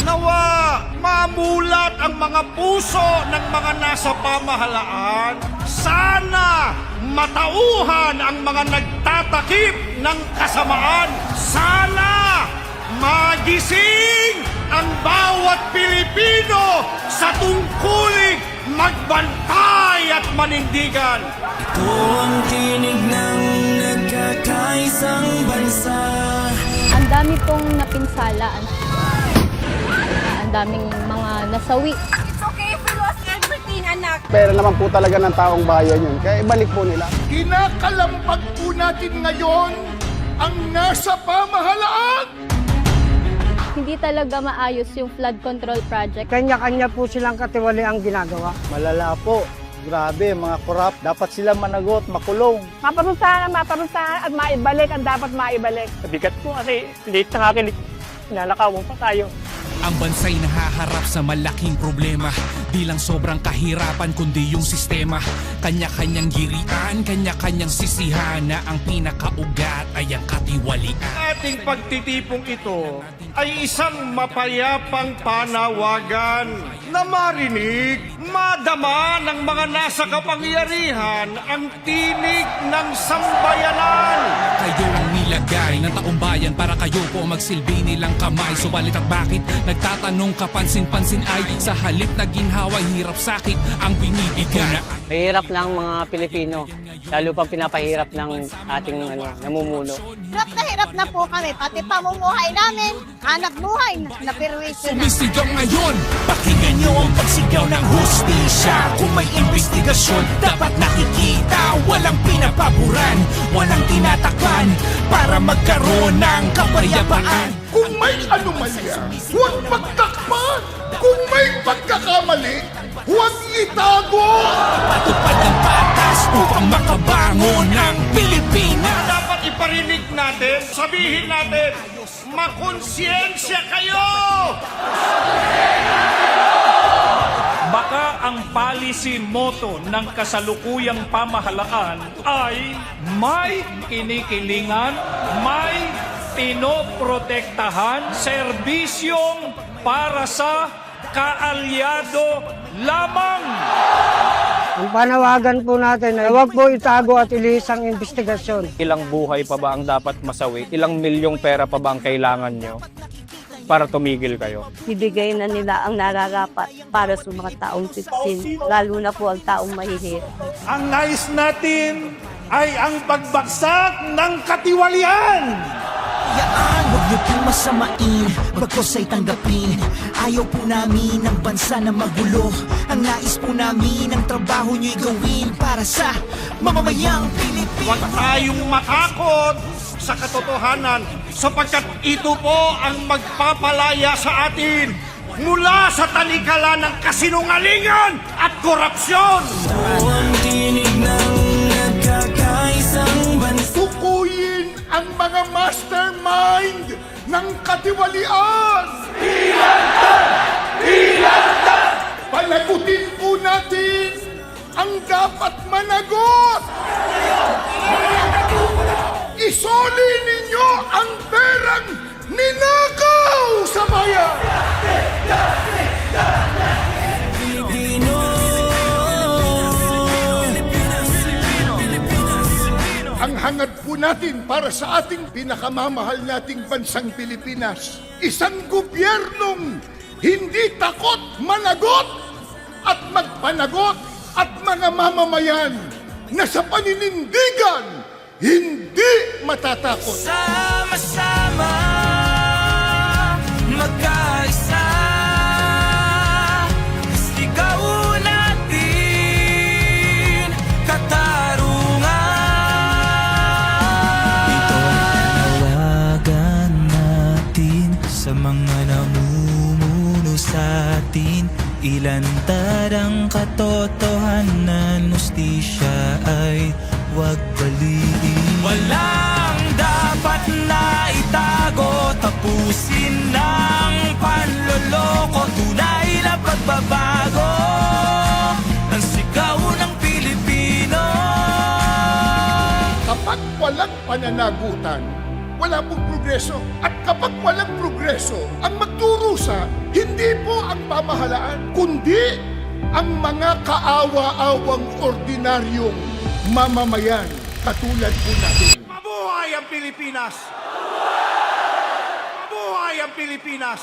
Nawa mamulat ang mga puso ng mga nasa pamahalaan. Sana matauhan ang mga nagtatakip ng kasamaan. Sana magising ang bawat Pilipino sa tungkuling magbantay at manindigan. Ito ang tinig ng nagkakaisang bansa. Ang dami pong napinsala. Ang daming mga nasawi. It's okay if we lost everything, anak. Pera naman po talaga ng taong bayan yun. Kaya ibalik po nila. Kinakalampag po natin ngayon ang nasa pamahalaan. Hindi talaga maayos yung flood control project. Kanya-kanya po silang katiwali ang ginagawa. Malala po. Grabe, mga korap. Dapat sila managot, makulong. Maparusahan at maibalik ang dapat maibalik. Bigat po kasi late na akin, nanakawan pa tayo. Ang bansa'y nahaharap sa malaking problema. Di lang sobrang kahirapan kundi yung sistema. Kanya-kanyang girian, kanya-kanyang sisihan. Na ang pinakaugat ay ang katiwalian. Ating pagtitipong ito ay isang mapayapang panawagan na marinig, madama ng mga nasa kapangyarihan ang tinig ng sambayanan. Kayo ang nilagay ng taong bayan para kayo po magsilbi nilang kamay. Subalit at bakit nagtatanong kapansin-pansin ay sa halip na ginhaway hirap sakit ang binibigyan. Mahirap lang mga Pilipino, lalo pang pinapahirap ng ating namumuno. Hirap na po kami, pati pamumuhay namin, hanap buhay, napirwisin na. Sumisigaw ngayon, pakinggan nyo ang pagsigaw ng hustisya. Kung may investigasyon, dapat nakikita. Walang pinapaboran, walang tinatakpan para magkaroon ng kapayapaan. Kung may anomalya, huwag magtakpan. Kung may pagkakamali, huwag itago. Patupad ang batas upang makabangon ng Pilipinas. Dapat iparinig natin, sabihin natin, makonsyensya kayo! Baka ang policy motto ng kasalukuyang pamahalaan ay may kinikilingan, may pinoprotektahan, serbisyong para sa kaalyado lamang. Ang panawagan po natin ay huwag po itago at ilihis ang investigasyon. Ilang buhay pa ba ang dapat masawi? Ilang milyong pera pa ba ang kailangan nyo para tumigil kayo? Ibigay na nila ang nararapat para sa mga taong sitsin, lalo na po ang taong mahihirap. Ang nais natin ay ang pagbagsak ng katiwalian. Yaan, huwag niyo pong masamain, bagkos ay tanggapin. Ayaw po namin ang bansa na magulo. Ang nais po namin ang trabaho niyo'y gawin para sa mamamayang Pilipino. Huwag tayong matakot sa katotohanan sapagkat ito po ang magpapalaya sa atin mula sa talikala ng kasinungalingan at korupsyon. Ito ang tinig ng nagkakaisang bansa. Tukuyin ang mga mastermind ng katiwalian. Hilangtan! Hilangtan! Panagutin po natin ang dapat managot. Isoli ninyo ang perang ninakaw sa bayan. Pilipino. Ang hangad po natin para sa ating pinakamamahal nating bansang Pilipinas, isang gobyernong hindi takot managot at magpanagot at mga mamamayan na sa paninindigan hindi matatakot. Sama-sama magkaisa. Sigaw natin katarungan. Ito ang panawagan natin sa mga namumuno sa atin. Ilantad ang katotohanan, hustisya ay huwag baliin. Walang dapat na itago, tapusin ng panloloko. Tunay na pagbabago ang sigaw ng Pilipino. Kapag walang pananagutan, wala pong progreso. At kapag walang progreso, ang magdurusa, hindi po ang pamahalaan, kundi ang mga kaawa-awang ordinaryong mamamayan katulad po natin. Mabuhay ang Pilipinas! Mabuhay ang Pilipinas!